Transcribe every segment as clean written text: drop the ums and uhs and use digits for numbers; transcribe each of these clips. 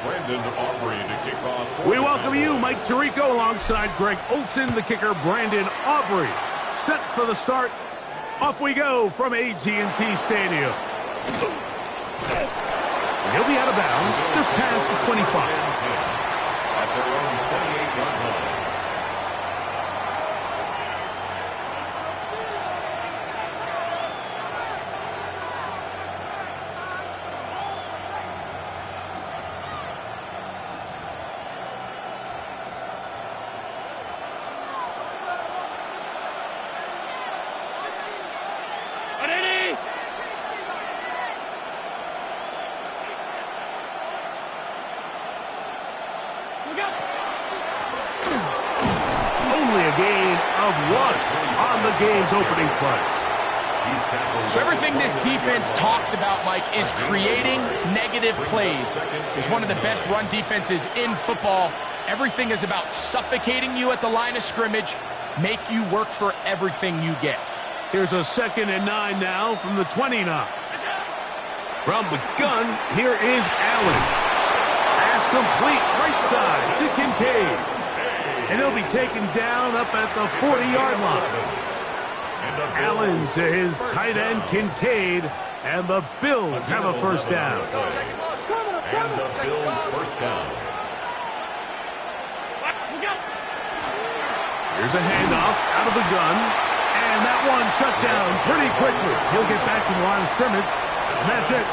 We welcome you, Mike Tirico, alongside Greg Olson, the kicker, Brandon Aubrey. Set for the start. Off we go from AT&T Stadium. He'll be out of bounds, just past the 25. At their own 28-yard line. Game's opening play. So everything this defense talks about, Mike, is creating negative plays. It's one of the best run defenses in football. Everything is about suffocating you at the line of scrimmage, make you work for everything you get. Here's a 2nd and 9 now from the 29. From the gun, here is Allen. Pass complete, right side to Kincaid. And he'll be taken down up at the 40-yard line. Allen to his tight end, Kincaid, and the Bills have a first down. And the Bills first down. Here's a handoff out of the gun, and that one shut down pretty quickly. He'll get back to the line of scrimmage, and that's it.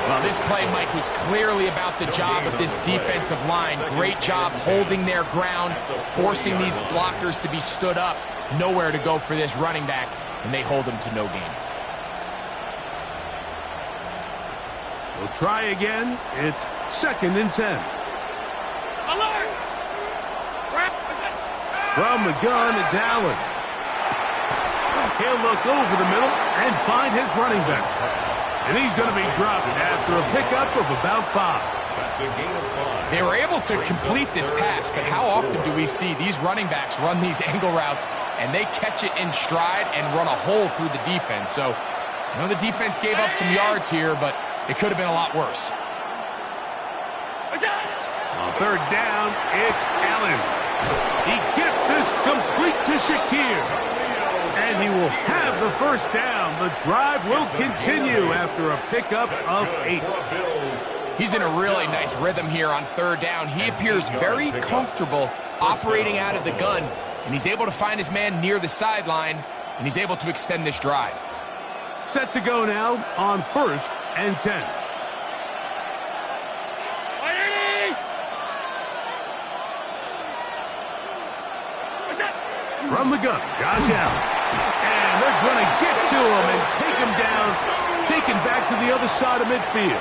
Well, this play, Mike, was clearly about the job of this defensive line. Great job holding their ground, forcing these blockers to be stood up. Nowhere to go for this running back, and they hold him to no gain. We'll try again. It's 2nd and 10. Alert! From the gun, it's Allen. He'll look over the middle and find his running back. And he's going to be dropped after a pickup of about 5. That's a gain of 5. They were able to complete this pass, but how often do we see these running backs run these angle routes and they catch it in stride and run a hole through the defense? So, I know the defense gave up some yards here, but it could have been a lot worse. On 3rd down, it's Allen. He gets this complete to Shakir. And he will have the first down. The drive will continue after a pickup of 8. He's in a really nice rhythm here on 3rd down. He appears very comfortable operating out of the gun, and he's able to find his man near the sideline, and he's able to extend this drive. Set to go now on 1st and 10. From the gun, Josh Allen. And they're going to get to him and take him down, taken back to the other side of midfield.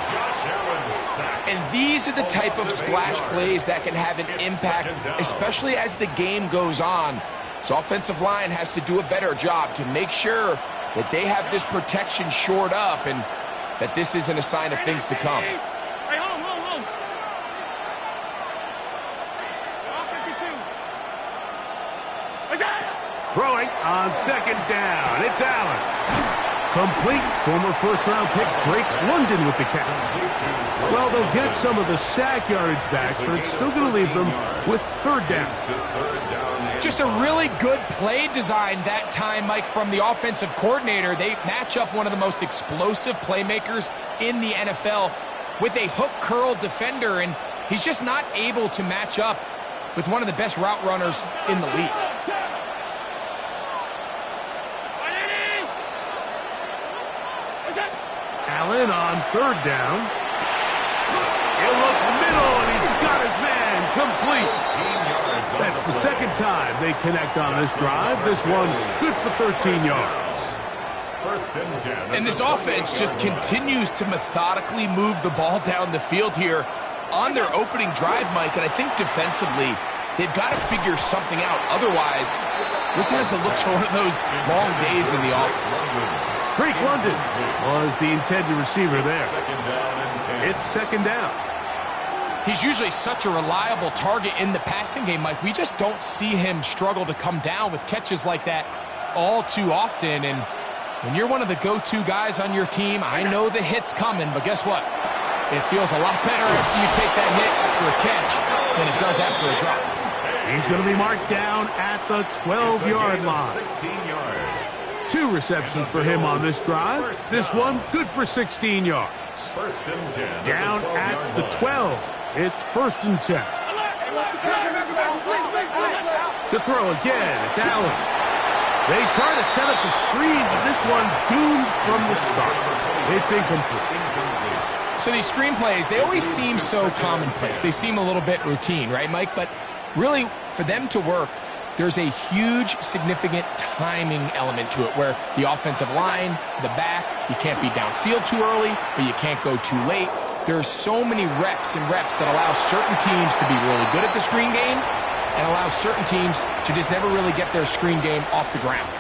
And these are the type of splash plays that can have an impact, especially as the game goes on. So offensive line has to do a better job to make sure that they have this protection shored up and that this isn't a sign of things to come. Throwing on 2nd down, it's Allen. Complete, former first-round pick Drake London with the catch. Well, they'll get some of the sack yardage back, but it's still going to leave them with 3rd down. Just a really good play design that time, Mike, from the offensive coordinator. They match up one of the most explosive playmakers in the NFL with a hook curl defender, and he's just not able to match up with one of the best route runners in the league. Allen on 3rd down. He'll look middle, and he's got his man complete. That's the 2nd time they connect on this drive. This one good for 13 yards. 1st and 10. And this offense just continues to methodically move the ball down the field here on their opening drive, Mike. And I think defensively, they've got to figure something out. Otherwise, this has the looks for one of those long days in the office. Drake London was the intended receiver there. It's 2nd down. He's usually such a reliable target in the passing game, Mike. We just don't see him struggle to come down with catches like that all too often. And when you're one of the go-to guys on your team, I know the hit's coming, but guess what? It feels a lot better after you take that hit after a catch than it does after a drop. He's going to be marked down at the 12-yard line. 16 yards. 2 receptions for him on this drive. This one good for 16 yards. First and 10. Down at the 12. It's first and 10. To throw again, it's Allen. They try to set up the screen, but this one doomed from the start. It's incomplete. So these screen plays, they always seem so commonplace. They seem a little bit routine, right, Mike? But really, for them to work, there's a huge, significant timing element to it where the offensive line, the back, you can't be downfield too early, but you can't go too late. There's so many reps and reps that allow certain teams to be really good at the screen game and allow certain teams to just never really get their screen game off the ground.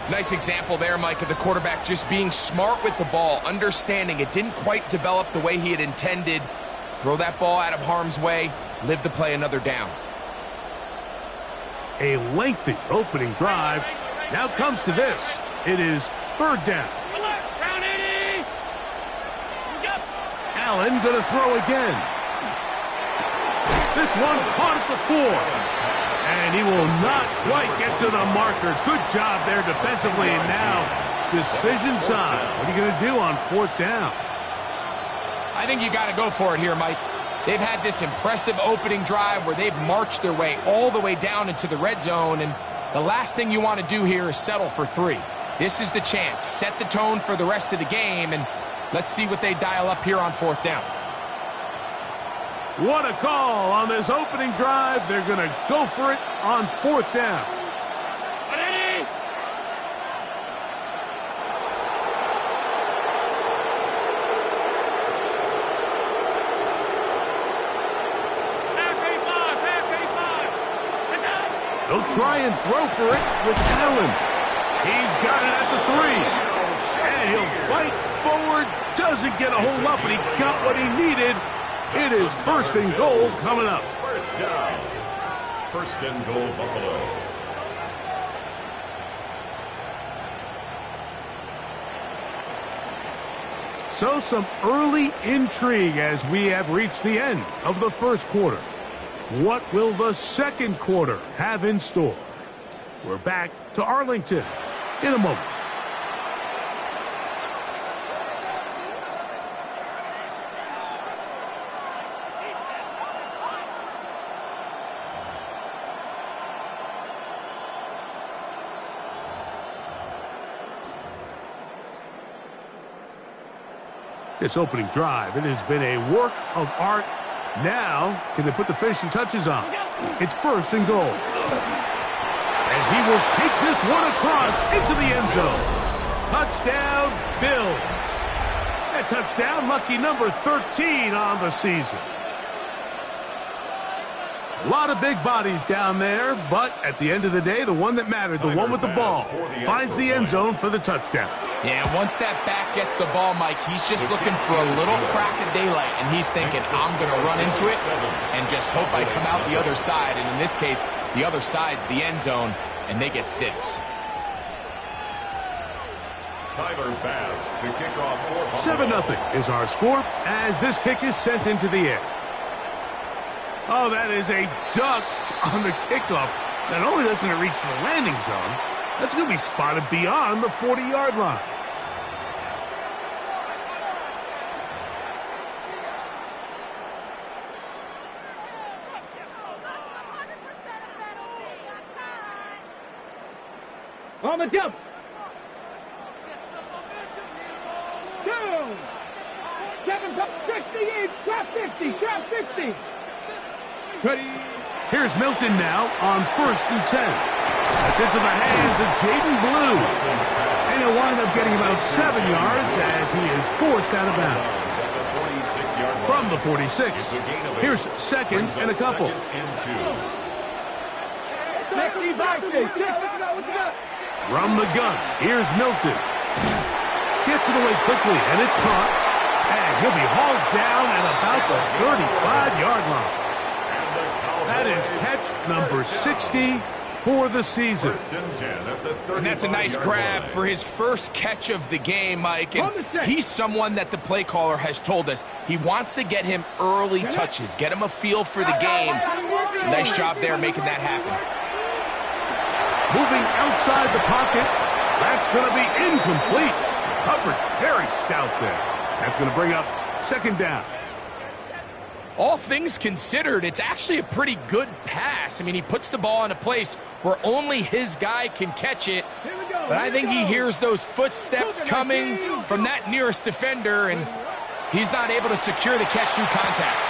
Nice example there, Mike, of the quarterback just being smart with the ball, understanding it didn't quite develop the way he had intended. Throw that ball out of harm's way, live to play another down. A lengthy opening drive. Now comes to this. It is third down. Round 80. Allen going to throw again. This one caught at the 4. And he will not quite get to the marker. Good job there defensively. And now decision time. What are you going to do on fourth down? I think you got to go for it here, Mike. They've had this impressive opening drive where they've marched their way all the way down into the red zone, and the last thing you want to do here is settle for 3. This is the chance. Set the tone for the rest of the game, and let's see what they dial up here on fourth down. What a call on this opening drive. They're going to go for it on fourth down. They'll try and throw for it with Allen. He's got it at the 3. And he'll fight forward. Doesn't get a hold up, but he got what he needed. It is first and goal coming up. First down. First and goal, Buffalo. So some early intrigue as we have reached the end of the first quarter. What will the second quarter have in store? We're back to Arlington in a moment. This opening drive, it has been a work of art. Now, can they put the finishing touches on? It's first and goal. And he will take this one across into the end zone. Touchdown, Bills. A touchdown, lucky number 13 on the season. A lot of big bodies down there, but at the end of the day, the one that mattered, the one with the ball, finds the end zone for the touchdown. Yeah, once that back gets the ball, Mike, he's just looking for a little crack of daylight, and he's thinking, I'm going to run into it and just hope I come out the other side. And in this case, the other side's the end zone, and they get 6. Tyler Bass to kick off for 7-0 is our score as this kick is sent into the air. Oh, that is a duck on the kickoff. Not only doesn't it reach the landing zone, that's going to be spotted beyond the 40-yard line. On the jump. Down. 68, trap 50, trap 50. Ready. Here's Milton now on first and 10. That's into the hands of Jaden Blue. And he'll wind up getting about 7 yards as he is forced out of bounds. From the 46. Here's second and a couple. From the gun, here's Milton. Gets it away quickly, and it's caught. And he'll be hauled down at about the 35-yard line. That is catch number 60 for the season. First and 10 at the 35-yard And that's a nice grab line. for his first catch of the game, Mike. And he's someone that the play caller has told us he wants to get him early touches, get him a feel for the game. Nice job there making that happen. Moving outside the pocket. That's going to be incomplete. Coverage very stout there. That's going to bring up second down. All things considered, it's actually a pretty good pass. I mean, he puts the ball in a place where only his guy can catch it. But I think he hears those footsteps coming from that nearest defender, and he's not able to secure the catch through contact.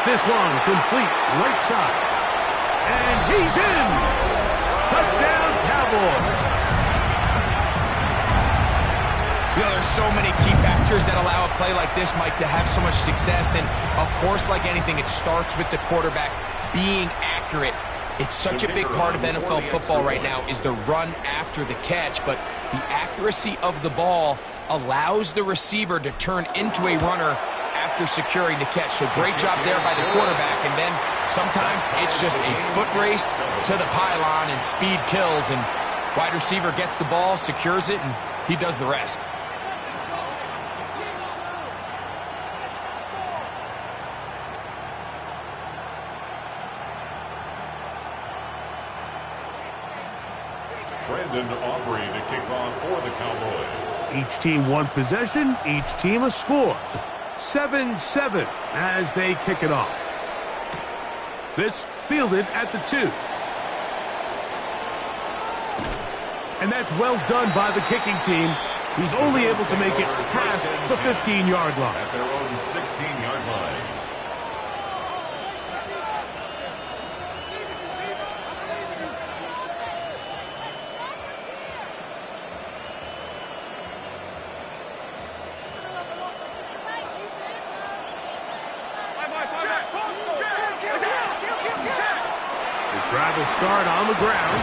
This one complete right side. And he's in. Touchdown, Cowboys. You know, there's so many key factors that allow a play like this, Mike, to have so much success. And, of course, like anything, it starts with the quarterback being accurate. It's such a big part of NFL football right now is the run after the catch. But the accuracy of the ball allows the receiver to turn into a runner after securing the catch. So great job there by the quarterback. And then sometimes it's just a foot race to the pylon and speed kills. And wide receiver gets the ball, secures it, and he does the rest. Brandon Aubrey to kick off for the Cowboys. Each team one possession, each team a score. 7-7 as they kick it off. This fielded at the 2. And that's well done by the kicking team. He's only able to make it past the 15-yard line. At their own 16-yard line. Drive will start on the ground.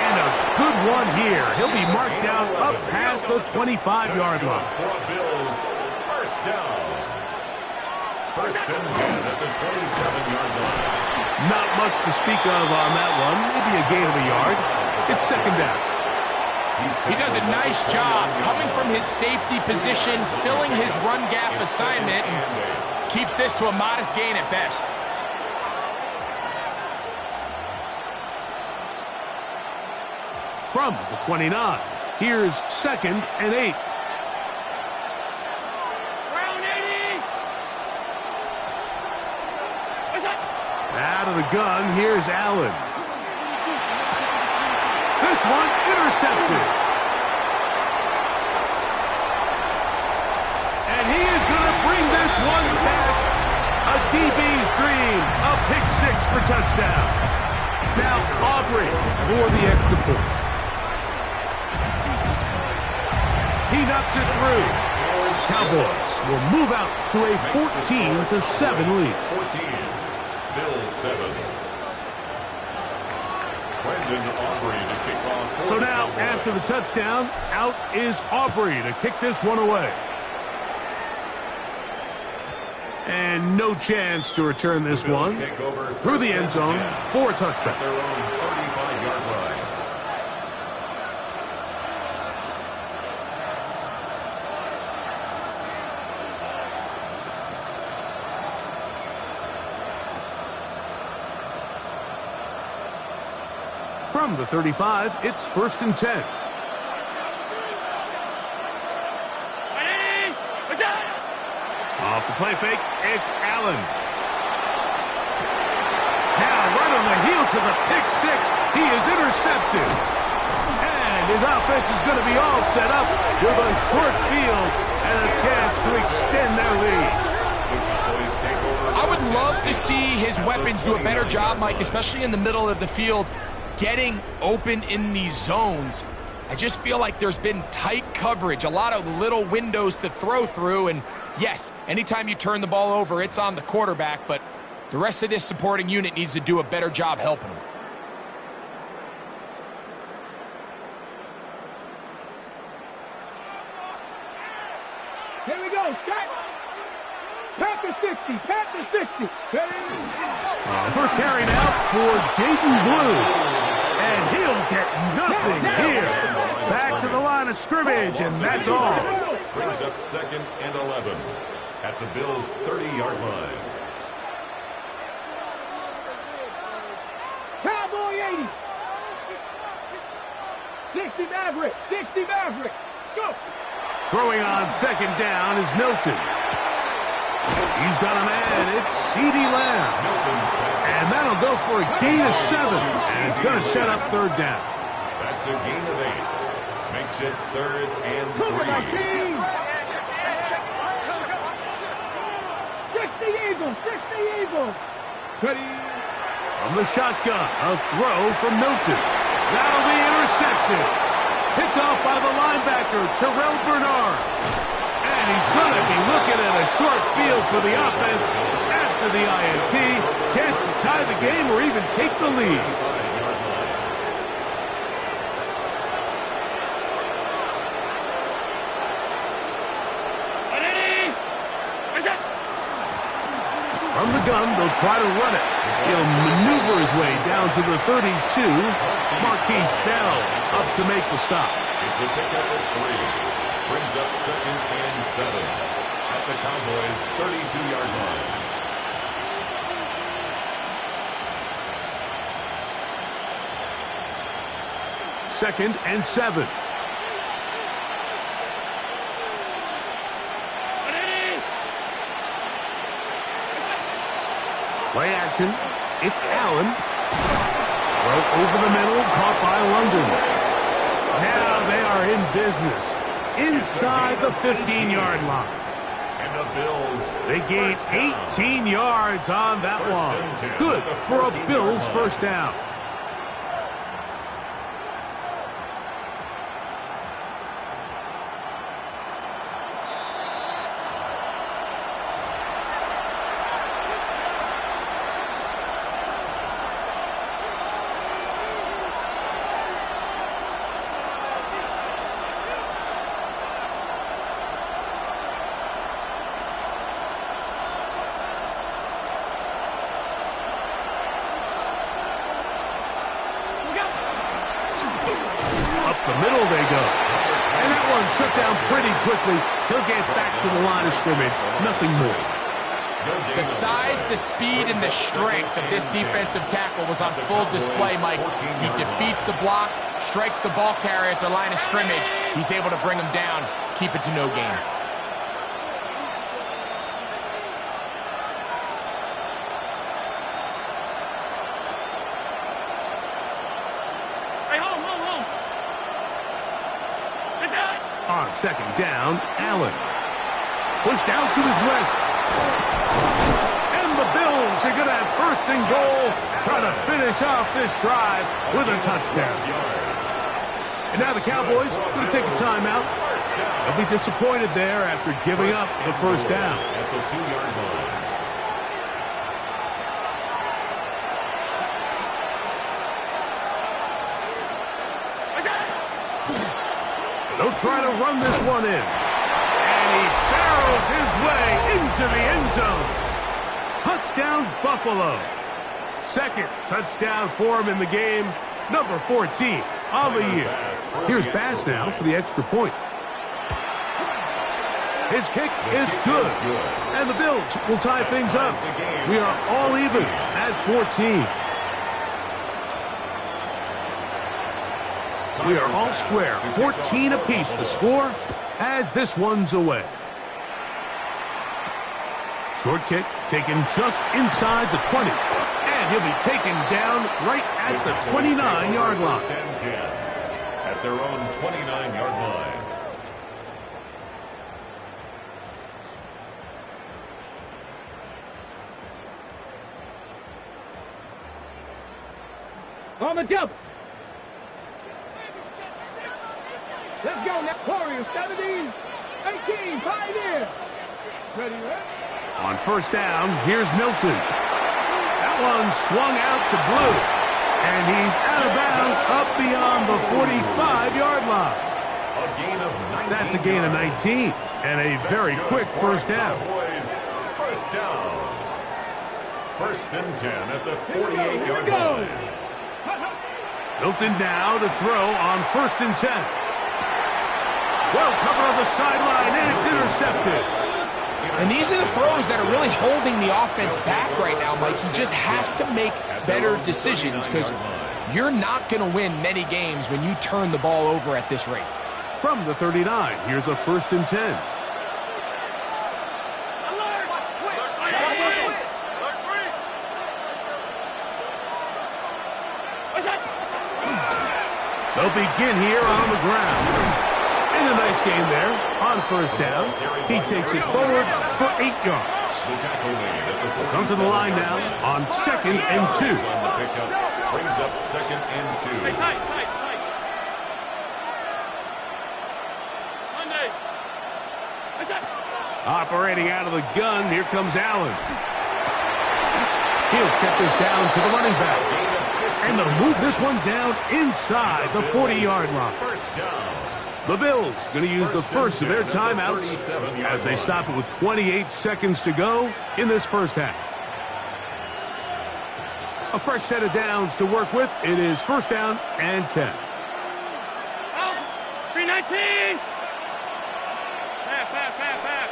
And a good one here. He'll be marked down up past the 25-yard line. For Bills, first down. First and 10 at the 27-yard line. Not much to speak of on that one. Maybe a gain of a yard. It's second down. He does a nice job coming from his safety position, filling his run gap assignment, and keeps this to a modest gain at best. From the 29, here's second and 8. Out of the gun, here's Allen. This one intercepted. And he is going to bring this one back. A DB's dream. A pick 6 for touchdown. Now Aubrey for the extra point. He knocks it through. Cowboys will move out to a 14-7 lead. 14, Bills 7. Brandon Aubrey to kick off. So now, after the touchdown, out is Aubrey to kick this one away. And no chance to return this one through the end zone for a touchback. Their own 35-yard line. From the 35, it's first and 10. Off the play fake, it's Allen. Now, right on the heels of the pick 6, he is intercepted. And his offense is going to be all set up with a short field and a chance to extend their lead. I would love to see his weapons do a better job, Mike, especially in the middle of the field, getting open in these zones. I just feel like there's been tight coverage, a lot of little windows to throw through, and yes, anytime you turn the ball over, it's on the quarterback, but the rest of this supporting unit needs to do a better job helping him. Here we go, start. Panther 60. Panther 60. First carry now for Jaden Blue. And he'll get nothing here. Back to the line of scrimmage, and that's all. Brings up 2nd and 11 at the Bills' 30-yard line. Cowboy 80. 60 Maverick. 60 Maverick. Go. Throwing on 2nd down is Milton. He's got a man. It's CeeDee Lamb. And that'll go for a gain of 7. And it's going to set up 3rd down. That's a gain of 8. Makes it 3rd and 3. 60 Eagles. 60 Eagles. Ready. From the shotgun, a throw from Milton. That'll be intercepted. Picked off by the linebacker, Terrell Bernard. And he's going to be looking at a short field for the offense after the INT. Chance to tie the game or even take the lead. From the gun, they'll try to run it. He'll maneuver his way down to the 32. Marquise Bell up to make the stop. It's a pickup at 3. Brings up 2nd and 7 at the Cowboys' 32-yard line. Second and 7. Play action. It's Allen. Throw over the middle, caught by London. Now they are in business. Inside the 15-yard line. And the Bills, they gain 18 yards on that one. Good for a Bills first down. The middle they go. And that one shut down pretty quickly. He'll get back to the line of scrimmage. Nothing more. The size, the speed, and the strength of this defensive tackle was on full display, Mike. He defeats the block, strikes the ball carrier at the line of scrimmage. He's able to bring him down, keep it to no gain. On 2nd down, Allen. Pushed out to his left. And the Bills are going to have 1st and goal. Trying to finish off this drive with a touchdown. And now the Cowboys going to take a timeout. They'll be disappointed there after giving up the 1st down. At the 2-yard line. They'll try to run this one in. And he barrels his way into the end zone. Touchdown, Buffalo. 2nd touchdown for him in the game. Number 14 on the year. Here's Bass now for the extra point. His kick is good. And the Bills will tie things up. We are all even at 14. We are all square. 14 apiece the score as this one's away. Short kick taken just inside the 20. And he'll be taken down right at the 29-yard line. At their own 29-yard line. On the double. Let's go now. Warriors, 17, 18, Pioneer. Ready, ready? On 1st down, here's Milton. That one swung out to Blue. And he's out of bounds up beyond the 45-yard line. A gain of 19. That's a gain of 19. And a very quick 1st down. First down. First and 10 at the 48-yard line. Hilton now to throw on first and 10. Well covered on the sideline, and it's intercepted. And these are the throws that are really holding the offense back right now, Mike. He just has to make better decisions because you're not going to win many games when you turn the ball over at this rate. From the 39, here's a first and 10. They'll begin here on the ground. And a nice game there on first down. He takes it forward for 8 yards. Come to the line now on second and 2. Brings up second and 2. Tight. Operating out of the gun, here comes Allen. He'll check this down to the running back. And they'll move this one down inside the 40-yard line. First down. The Bills going to use the first of their timeouts as they stop it with 28 seconds to go in this first half. A fresh set of downs to work with. It is first down and 10. 319. Pass.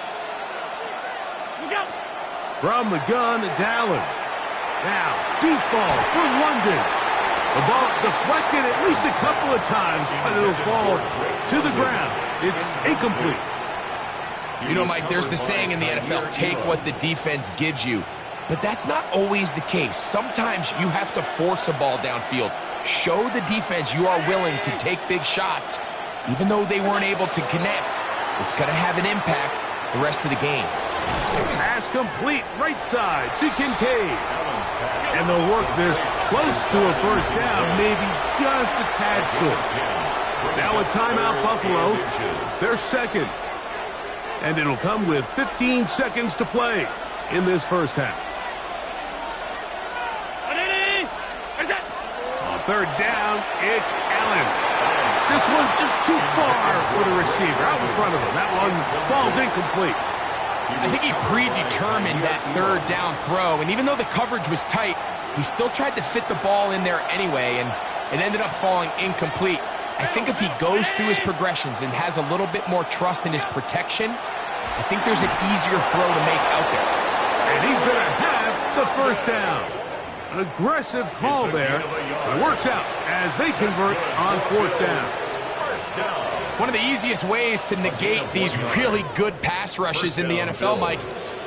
Look out. From the gun, it's Allen. Now, deep ball for London. The ball deflected at least a couple of times, but it'll fall to the ground. It's incomplete. You know, Mike, there's the saying in the NFL, take what the defense gives you. But that's not always the case. Sometimes you have to force a ball downfield. Show the defense you are willing to take big shots. Even though they weren't able to connect, it's going to have an impact the rest of the game. Pass complete right side to Kincaid. And they'll work this close to a first down, maybe just a tad short. Now a timeout, Buffalo. Their second. And it'll come with 15 seconds to play in this first half. On third down, it's Allen. This one's just too far for the receiver out in front of him. That one falls incomplete. I think he predetermined that third down throw, and even though the coverage was tight, he still tried to fit the ball in there anyway, and it ended up falling incomplete. I think if he goes through his progressions and has a little bit more trust in his protection, I think there's an easier throw to make out there. And he's going to have the first down. An aggressive call there. It works out as they convert on fourth down. First down. One of the easiest ways to negate these really good pass rushes in the NFL, Mike,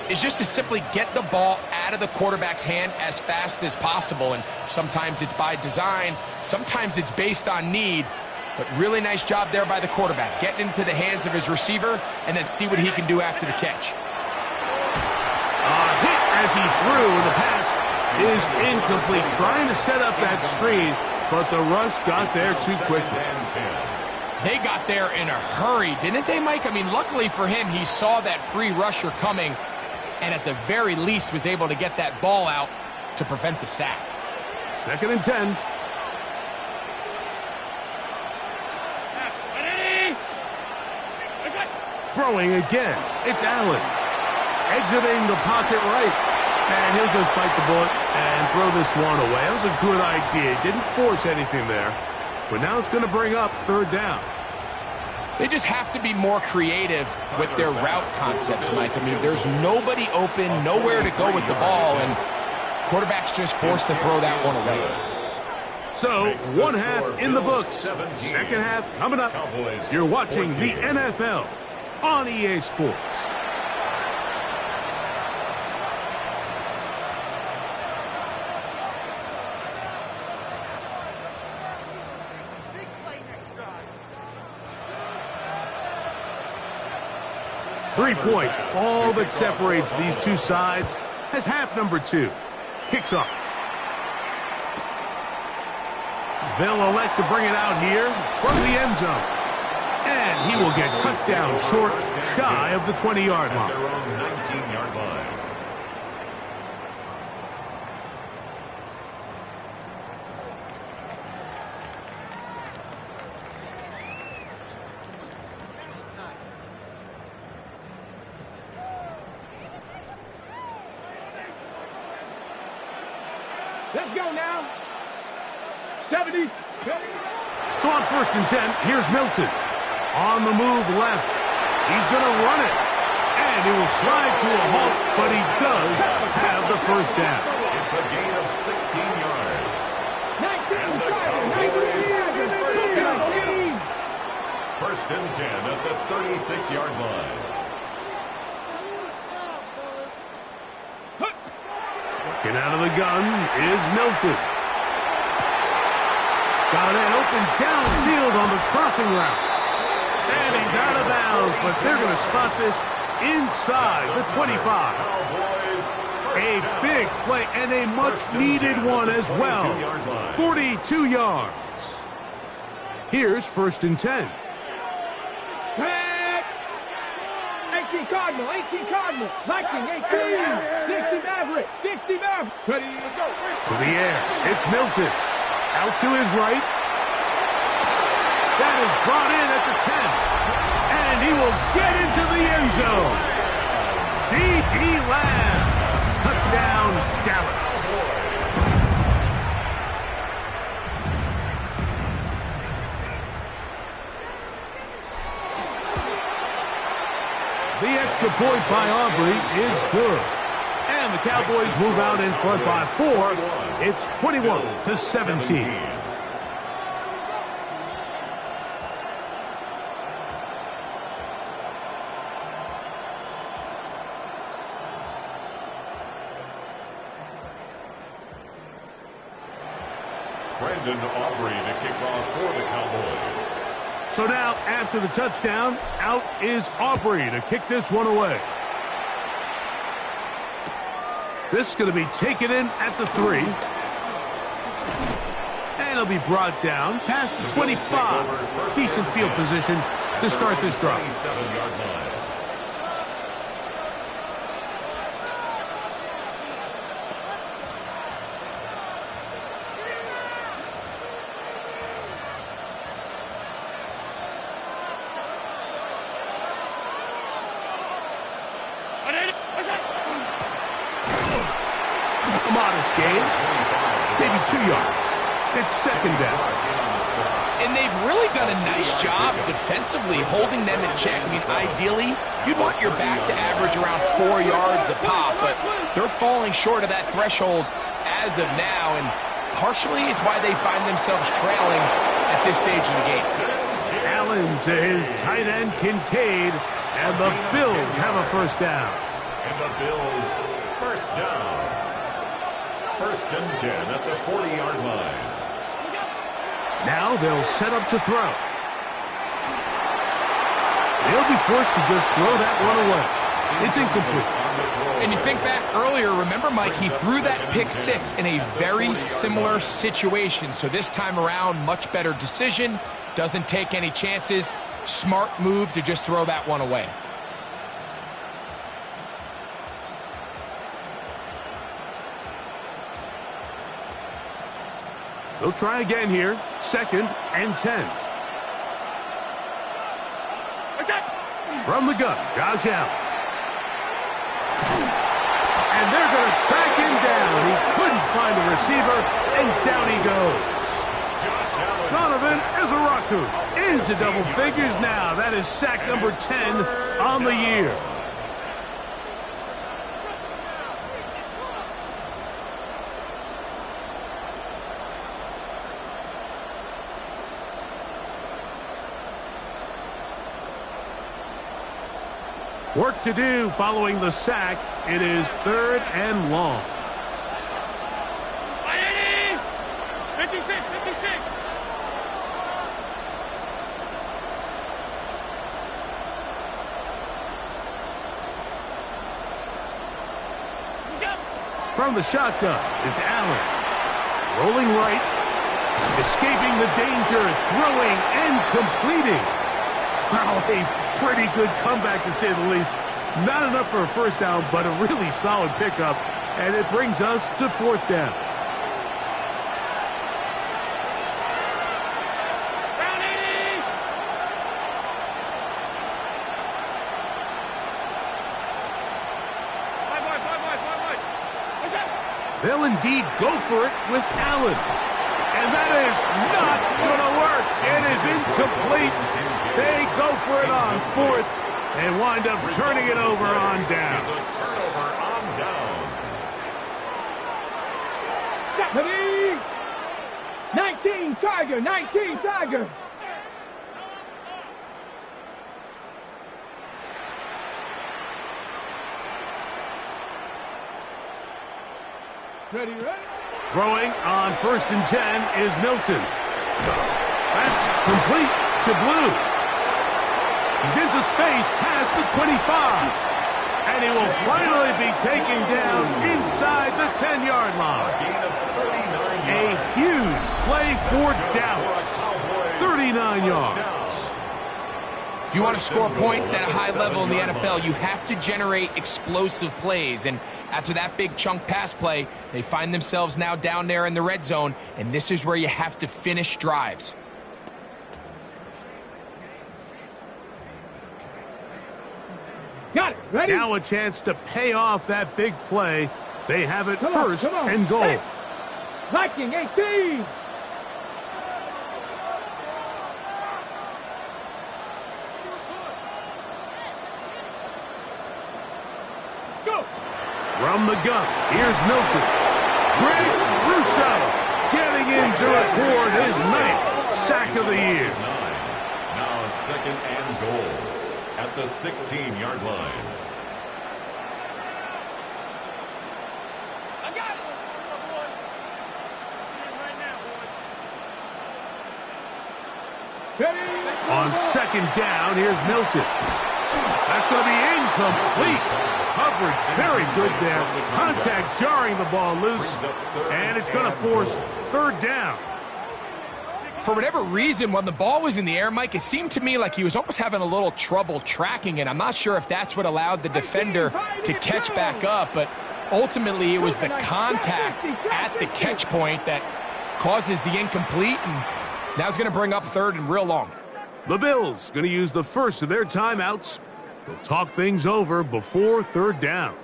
is just to simply get the ball out of the quarterback's hand as fast as possible. And sometimes it's by design, sometimes it's based on need. But really nice job there by the quarterback, getting into the hands of his receiver and then see what he can do after the catch. Hit as he threw, and the pass is incomplete. Trying to set up that screen, but the rush got there too quickly. They got there in a hurry, didn't they, Mike? I mean, luckily for him, he saw that free rusher coming and at the very least was able to get that ball out to prevent the sack. Second and 10. Throwing again. It's Allen. Exiting the pocket right. And he'll just bite the bullet and throw this one away. That was a good idea. Didn't force anything there. But now it's going to bring up third down. They just have to be more creative with their route concepts, Mike. I mean, there's nobody open, nowhere to go with the ball, and quarterback's just forced to throw that one away. So, one half in the books. Second half coming up. You're watching the NFL on EA Sports. Three points, all that separates these two sides, as half number 2 kicks off. They'll elect to bring it out here from the end zone. And he will get cut down short, shy of the 20-yard line. Their own 19-yard line. Let's go now. 70. So on 1st and 10, here's Milton. On the move left. He's going to run it. And he will slide to a halt, but he does have the first down. It's a gain of 16 yards. 19. And the Cowboys first down. 1st and 10 at the 36-yard line. Working out of the gun is Milton. Got an open downfield on the crossing route. And he's out of bounds, but they're going to spot this inside the 25. A big play and a much-needed one as well. 42 yards. Here's 1st and 10. 18 Cardinal, 18 Cardinal. Viking, 18. 60 Maverick, 60 Maverick. Ready to go. To the air, it's Milton. Out to his right. That is brought in at the 10. And he will get into the end zone. C.D. Lamb. Touchdown, Dallas. The extra point by Aubrey is good. And the Cowboys move out in front by 4. It's 21-17. Brandon Aubrey to kick off for the Cowboys. So now, after the touchdown, out is Aubrey to kick this one away. This is going to be taken in at the 3. And it'll be brought down past the 25. Decent field position to start this drive. 27-yard line. Modest gain, maybe 2 yards. It's 2nd down. And they've really done a nice job defensively holding them in check. I mean, ideally, you'd want your back to average around 4 yards a pop, but they're falling short of that threshold as of now, and partially it's why they find themselves trailing at this stage of the game. Allen to his tight end, Kincaid, and the Bills have a 1st down. And the Bills first down. 1st and 10 at the 40-yard line. Now they'll set up to throw. They'll be forced to just throw that one away. It's incomplete. And you think back earlier, remember, Mike, he threw that pick 6 in a very similar situation. So this time around, much better decision. Doesn't take any chances. Smart move to just throw that one away. They'll try again here. 2nd and 10. From the gun, Josh Allen. And they're going to track him down. He couldn't find a receiver, and down he goes. Donovan Izaraku into double figures now. That is sack number 10 on the year. Work to do following the sack. It is 3rd and long. 56, 56. From the shotgun, it's Allen. Rolling right. Escaping the danger. Throwing and completing. Wow, a pretty good comeback to say the least. Not enough for a 1st down, but a really solid pickup. And it brings us to 4th down. They'll indeed go for it with Allen. And that is not going to work. It is incomplete. They go for it on fourth and wind up turning it over on down. It's a turnover on downs. 19 Tiger, 19 Tiger. Ready. Throwing on 1st and 10 is Milton. That's complete to Blue. He's into space past the 25. And he will finally be taken down inside the 10-yard line. A huge play for Dallas. 39 yards. If you want to score points at a high level in the NFL, you have to generate explosive plays. And after that big chunk pass play, they find themselves now down there in the red zone, and this is where you have to finish drives. Got it. Ready? Now a chance to pay off that big play. They have it first and goal. Hey. Viking 18. Go. From the gun, here's Milton. Greg Russo getting into it for his 9th sack of the year. Now 2nd and goal at the 16-yard line. On 2nd down, here's Milton. That's going to be incomplete. Coverage very good there. Contact jarring the ball loose, and it's going to force 3rd down. For whatever reason, when the ball was in the air, Mike, it seemed to me like he was almost having a little trouble tracking it. I'm not sure if that's what allowed the defender to catch back up, but ultimately it was the contact at the catch point that causes the incomplete, and now it's going to bring up 3rd and real long. The Bills going to use the first of their timeouts. They'll talk things over before 3rd down.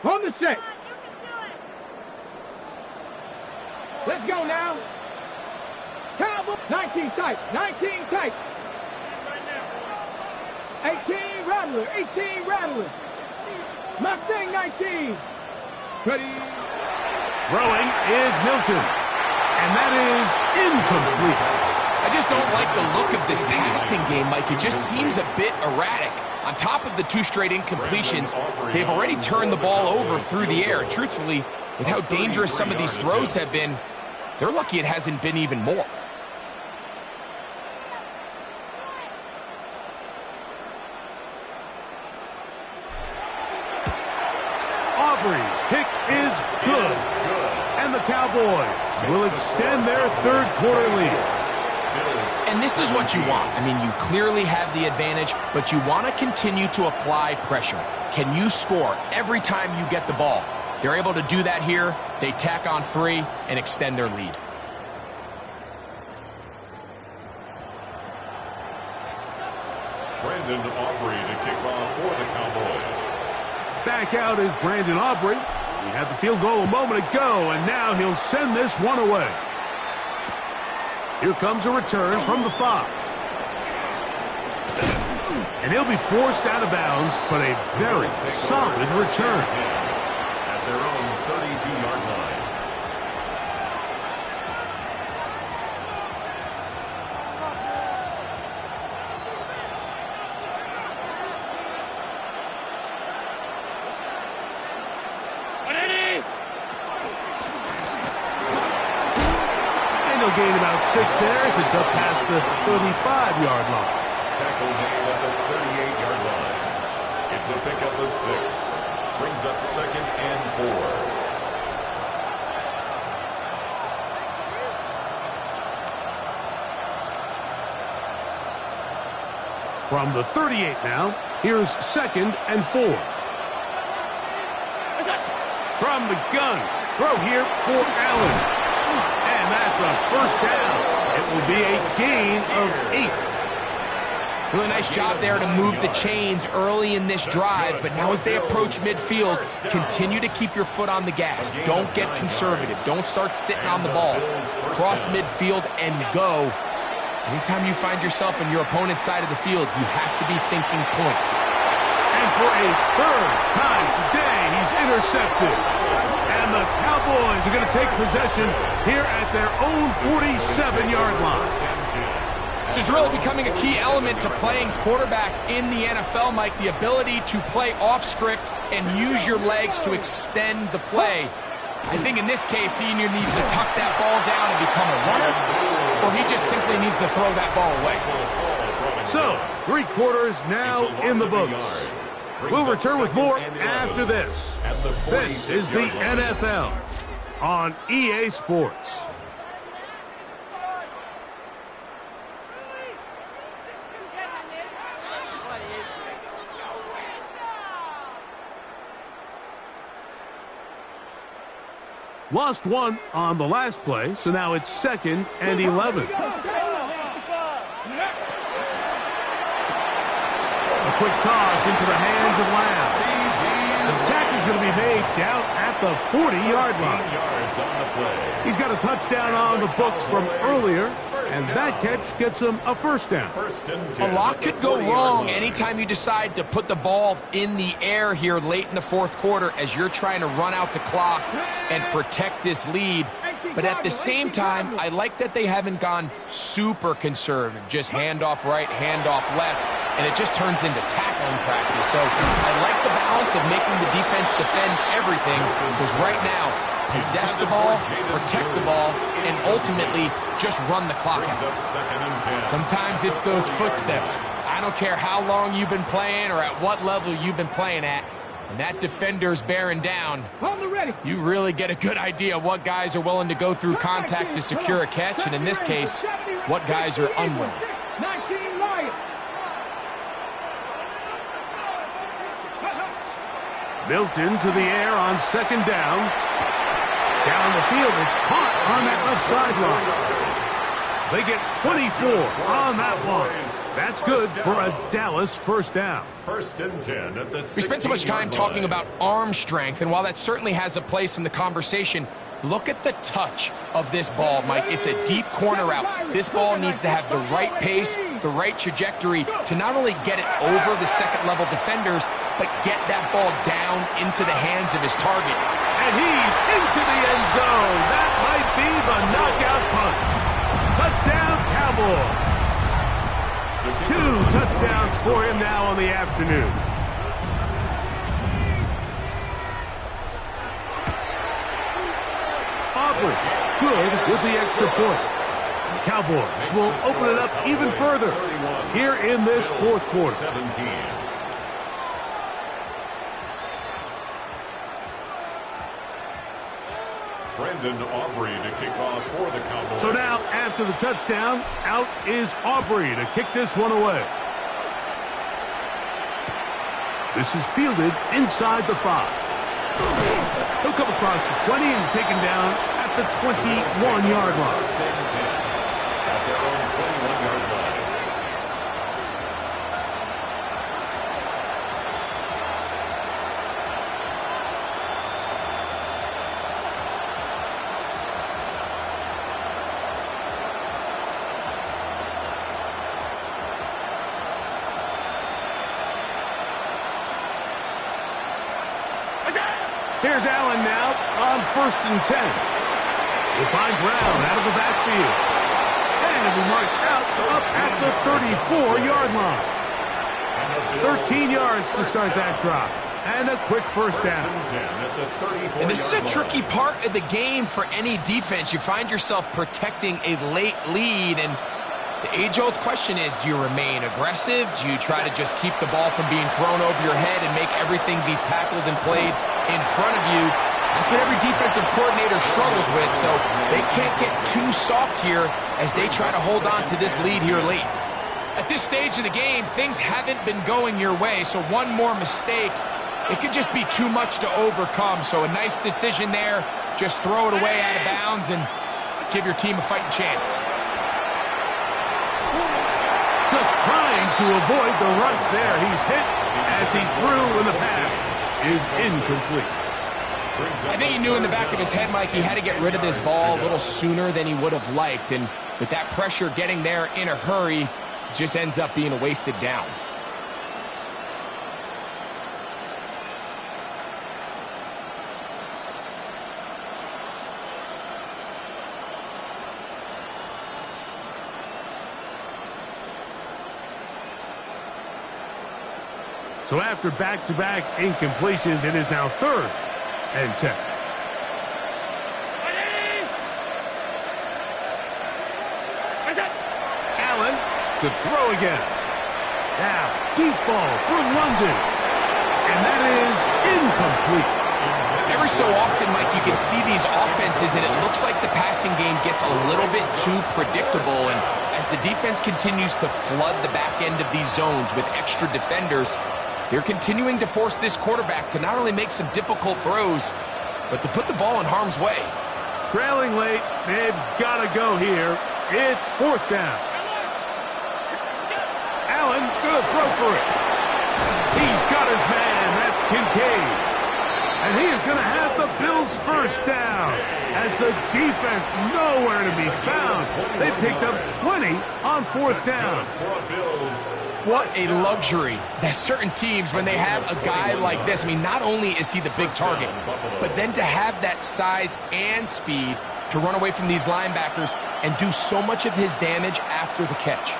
On the set. Let's go now. Cowboys. 19 tight. 19 tight. 18 Rattler. 18 Rattler. Mustang 19. Ready. Throwing is Milton. And that is incomplete. I just don't like the look of this passing game, Mike. It just seems a bit erratic. On top of the 2 straight incompletions, they've already turned the ball over through the air. Truthfully, with how dangerous some of these throws have been, they're lucky it hasn't been even more. Aubrey's kick is good. And the Cowboys will extend their 3rd quarter lead. And this is what you want. I mean, you clearly have the advantage, but you want to continue to apply pressure. Can you score every time you get the ball? They're able to do that here. They tack on 3 and extend their lead. Brandon Aubrey to kick off for the Cowboys. Back out is Brandon Aubrey. He had the field goal a moment ago, and now he'll send this one away. Here comes a return from the 5. And he'll be forced out of bounds, but a very solid return. At their own 32-yard line. Gain about 6 there as it's up past the 35-yard line. Tackle made at the 38-yard line. It's a pickup of 6. Brings up 2nd and 4. From the 38 now, here's 2nd and 4. From the gun, throw here for Allen. And that's a 1st down. It will be a gain of 8. Really nice job there to move the chains early in this drive, but now as they approach midfield, continue to keep your foot on the gas. Don't get conservative. Don't start sitting on the ball. Cross midfield and go. Anytime you find yourself on your opponent's side of the field, you have to be thinking points. And for a third time today, he's intercepted. And the Cowboys are going to take possession here at their own 47-yard line. This is really becoming a key element to playing quarterback in the NFL, Mike, the ability to play off script and use your legs to extend the play. I think in this case, he either needs to tuck that ball down and become a runner, or he just simply needs to throw that ball away. So, 3 quarters now in the books. We'll return with more after this. This is the NFL on EA Sports. Lost 1 on the last play, so now it's 2nd and 11. A quick toss into the hands of Lamb. The tackle is going to be made down at the 40-yard line. He's got a touchdown on the books from earlier, and that catch gets him a first down. A lot could go wrong anytime you decide to put the ball in the air here late in the fourth quarter as you're trying to run out the clock and protect this lead. But at the same time, I like that they haven't gone super conservative, just handoff right, handoff left, and it just turns into tackling practice. So I like the balance of making the defense defend everything, because right now, possess the ball, protect the ball, and ultimately just run the clock out. Sometimes it's those footsteps. I don't care how long you've been playing or at what level you've been playing at. When that defender's bearing down, you really get a good idea of what guys are willing to go through contact to secure a catch, and in this case, what guys are unwilling. Built into the air on 2nd down. Down the field, it's caught on that left sideline. They get 24 on that one. That's good for a Dallas first down. 1st and 10 at the 60-yard line. We spent so much time talking about arm strength, and while that certainly has a place in the conversation, look at the touch of this ball, Mike. It's a deep corner route. This ball needs to have the right pace, the right trajectory to not only get it over the second-level defenders, but get that ball down into the hands of his target. And he's into the end zone. That might be the knockout punch. Touchdown, Cowboys. 2 touchdowns for him now on the afternoon. Aubrey, good with the extra point. The Cowboys will open it up even further here in this fourth quarter. 17. Brendan Aubrey to kick off for the Cowboys. So now, after the touchdown, out is Aubrey to kick this one away. This is fielded inside the 5. He'll come across the 20 and taken down at the 21-yard line. At their own 21-yard line. Here's Allen now on 1st and 10. We'll find Brown out of the backfield. And it'll be marked out up at the 34-yard line. 13 yards to start that drive. And a quick first down. And this is a tricky part of the game for any defense. You find yourself protecting a late lead, and the age-old question is, do you remain aggressive? Do you try to just keep the ball from being thrown over your head and make everything be tackled and played in front of you? That's what every defensive coordinator struggles with, so they can't get too soft here as they try to hold on to this lead here late. At this stage of the game, things haven't been going your way, so one more mistake, it could just be too much to overcome. So a nice decision there. Just throw it away out of bounds and give your team a fighting chance. trying to avoid the rush there. He's hit as he threw, and the pass is incomplete. I think he knew in the back of his head, Mike, he had to get rid of this ball a little sooner than he would have liked. And with that pressure getting there in a hurry, it just ends up being a wasted down. So after back-to-back incompletions, it is now 3rd and 10. Allen to throw again. Now, deep ball for London. And that is incomplete. Every so often, Mike, you can see these offenses, and it looks like the passing game gets a little bit too predictable. And as the defense continues to flood the back end of these zones with extra defenders, they're continuing to force this quarterback to not only make some difficult throws, but to put the ball in harm's way. Trailing late, they've got to go here. It's 4th down. Allen going to throw for it. He's got his man. That's Kincaid. And he is going to have the Bills' first down as the defense nowhere to be found. They picked up 20 on 4th down. What a luxury. There's certain teams, when they have a guy like this, I mean, not only is he the big target, but then to have that size and speed to run away from these linebackers and do so much of his damage after the catch.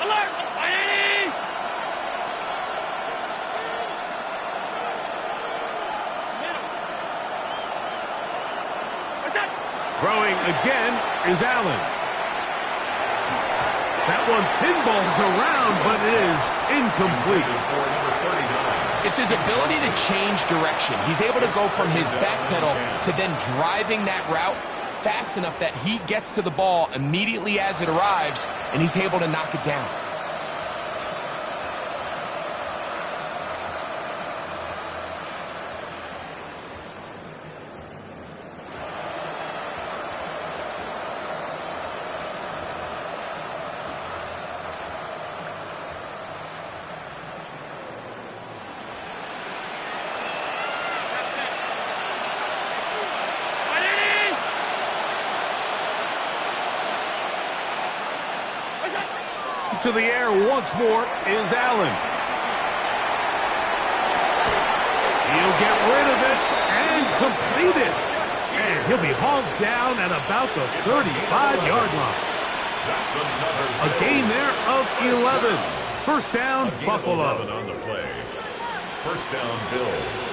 Alert! Throwing again is Allen. That one pinballs around, but it is incomplete. It's his ability to change direction. He's able to go from his back pedal to then driving that route fast enough that he gets to the ball immediately as it arrives, and he's able to knock it down. To the air once more is Allen. He'll get rid of it and complete it. And he'll be hauled down at about the 35-yard line. A gain there of 11. First down, Buffalo. On the play. First down, Bills.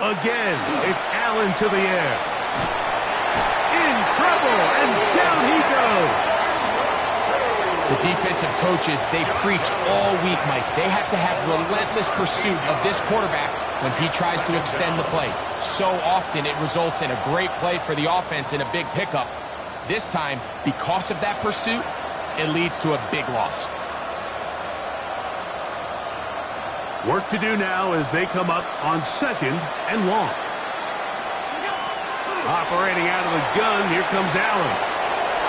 Again, it's Allen to the air. In trouble, and down he goes. The defensive coaches, they preached all week, Mike. They have to have relentless pursuit of this quarterback when he tries to extend the play. So often it results in a great play for the offense and a big pickup. This time, because of that pursuit, it leads to a big loss. Work to do now as they come up on 2nd and long. Operating out of the gun, here comes Allen.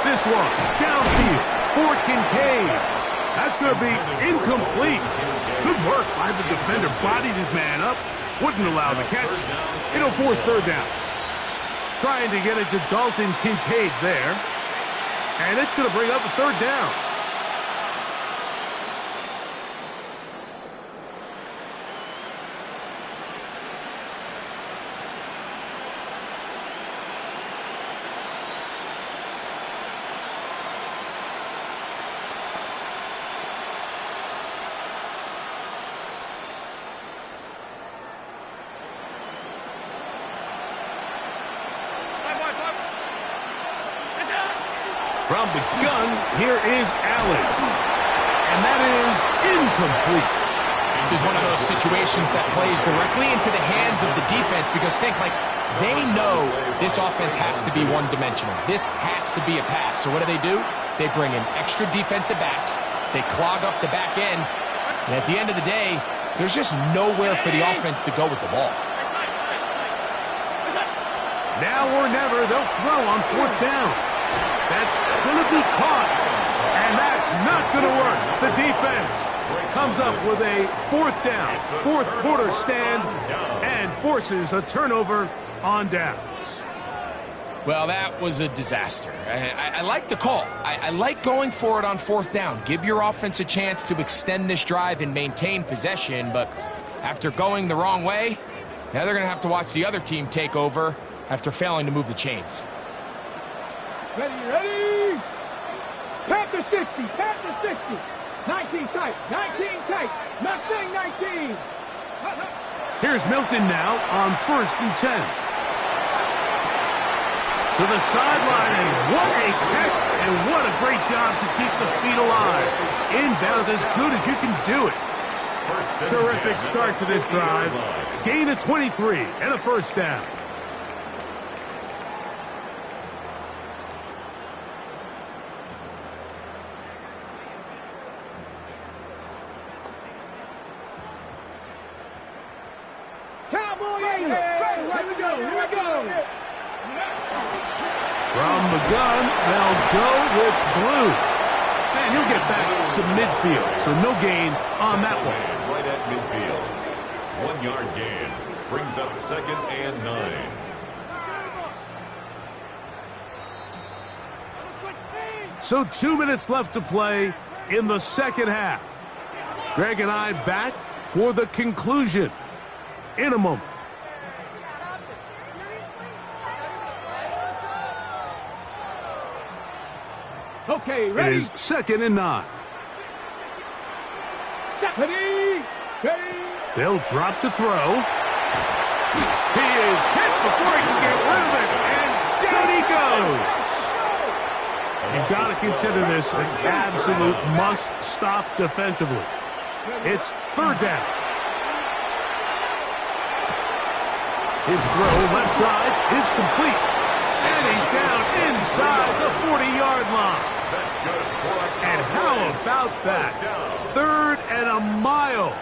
This one, downfield for Kincaid. That's going to be incomplete. Good work by the defender. Bodied his man up. Wouldn't allow the catch. It'll force 3rd down. Trying to get it to Dalton Kincaid there. And it's going to bring up a 3rd down. From the gun, here is Allen. And that is incomplete. This is one of those situations that plays directly into the hands of the defense because think, like, they know this offense has to be one-dimensional. This has to be a pass. So what do? They bring in extra defensive backs. They clog up the back end. And at the end of the day, there's just nowhere for the offense to go with the ball. Now or never, they'll throw on 4th down. That's going to be caught. And that's not going to work. The defense comes up with a 4th down, 4th quarter stand, and forces a turnover on downs. Well, that was a disaster. I like the call. I like going for it on 4th down. Give your offense a chance to extend this drive and maintain possession, but after going the wrong way, now they're going to have to watch the other team take over after failing to move the chains. Ready. Panther 60, Panther 60. 19 tight, 19 tight. Not saying 19. Here's Milton now on 1st and 10. To the sideline, and what a catch, and what a great job to keep the feet alive. Inbounds as good as you can do it. Terrific start to this drive. Gain of 23 and a 1st down. Cowboys! Let's go! Here we go! From the gun, they'll go with Blue. And he'll get back to midfield, so no gain on that one. Right at midfield. 1-yard gain. Brings up 2nd and 9. So 2 minutes left to play in the 2nd half. Greg and I back for the conclusion in a moment. Okay, ready? It is 2nd and 9. Ready. They'll drop to throw. He is hit before he can get rid of it, and down he goes. You've got to consider this an absolute must-stop defensively. It's 3rd down. His throw left side is complete. And he's down inside the 40-yard line. And how about that? 3rd and a mile.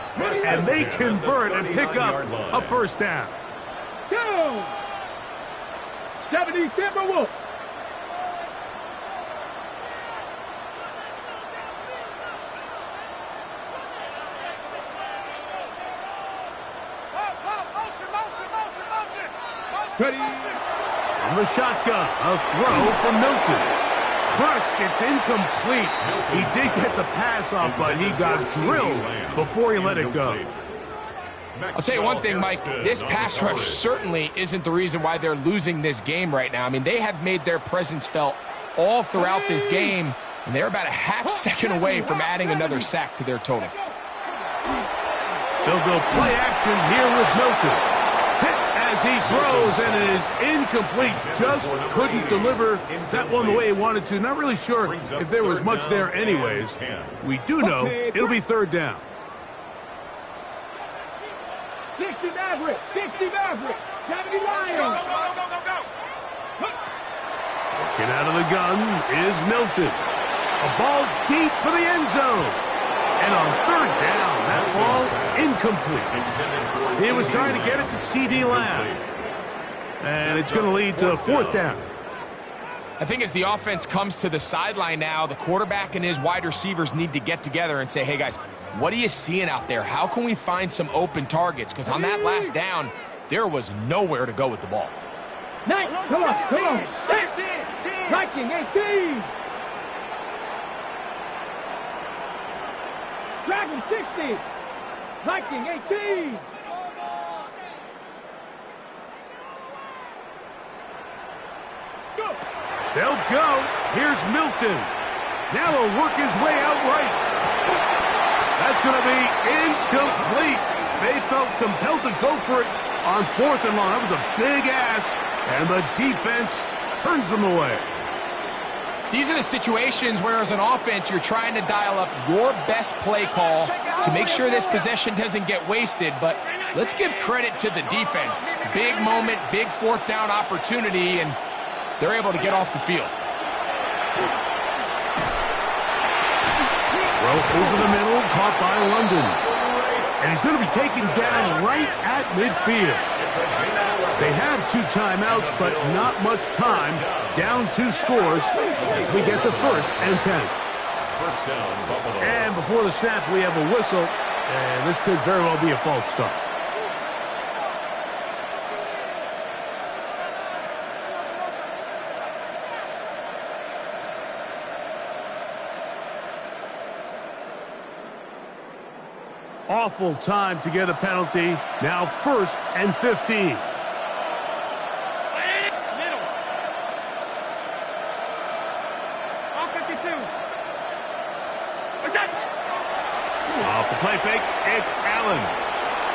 And they convert and pick up a 1st down. Down. 70 Timberwolves. Ready. From the shotgun, a throw from Milton. Crushed, it's incomplete. He did get the pass off, but he got drilled before he let it go. I'll tell you one thing, Mike. This pass rush certainly isn't the reason why they're losing this game right now. I mean, they have made their presence felt all throughout this game, and they're about a half second away from adding another sack to their total. They'll go play action here with Milton. As he throws, and it is incomplete. Just couldn't deliver that one the way he wanted to. Not really sure if there was much there anyways. We do know it'll be 3rd down. 60 Maverick, 60 Maverick, 70 Lions. Get out of the gun is Milton. A ball deep for the end zone. And on 3rd down, that ball incomplete. He was trying to get it to C.D. Lamb. And it's going to lead to 4th down. I think as the offense comes to the sideline now, the quarterback and his wide receivers need to get together and say, hey, guys, what are you seeing out there? How can we find some open targets? Because on that last down, there was nowhere to go with the ball. Come on. Viking 18. Dragon 60. Viking 18. Go. They'll go. Here's Milton. Now he'll work his way out right. That's going to be incomplete. They felt compelled to go for it on 4th and long. That was a big ask, and the defense turns them away. These are the situations where, as an offense, you're trying to dial up your best play call to make sure this possession doesn't get wasted. But let's give credit to the defense. Big moment, big fourth down opportunity, and they're able to get off the field. Throw over the middle, caught by London. And he's going to be taken down right at midfield. They have 2 timeouts, but not much time. Down 2 scores as we get to 1st and 10. First down, Buffalo. And before the snap, we have a whistle. And this could very well be a false start. Awful time to get a penalty. Now 1st and 15. Off the play fake, it's Allen.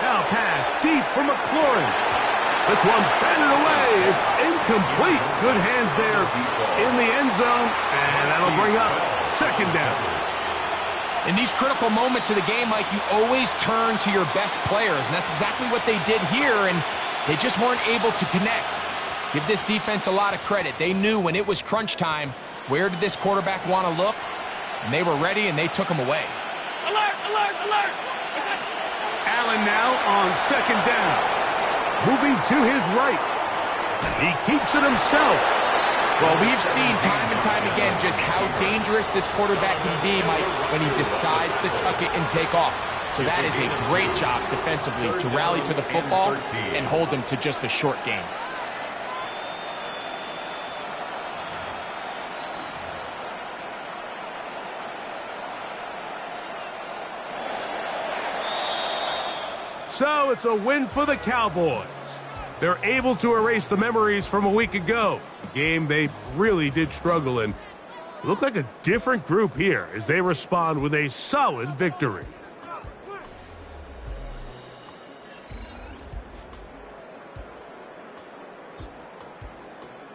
Now pass deep for McLaurin. This one batted away. It's incomplete. Good hands there in the end zone, and that'll bring up 2nd down. In these critical moments of the game, Mike, you always turn to your best players, and that's exactly what they did here, and they just weren't able to connect. Give this defense a lot of credit. They knew when it was crunch time, where did this quarterback want to look, and they were ready, and they took him away. Alert, alert, alert! Allen now on 2nd down. Moving to his right. He keeps it himself. Well, we've seen time and time again just how dangerous this quarterback can be, Mike, when he decides to tuck it and take off. So that is a great job defensively to rally to the football and hold them to just a short game. So it's a win for the Cowboys. They're able to erase the memories from a week ago. A game they really did struggle in. It looked like a different group here as they respond with a solid victory.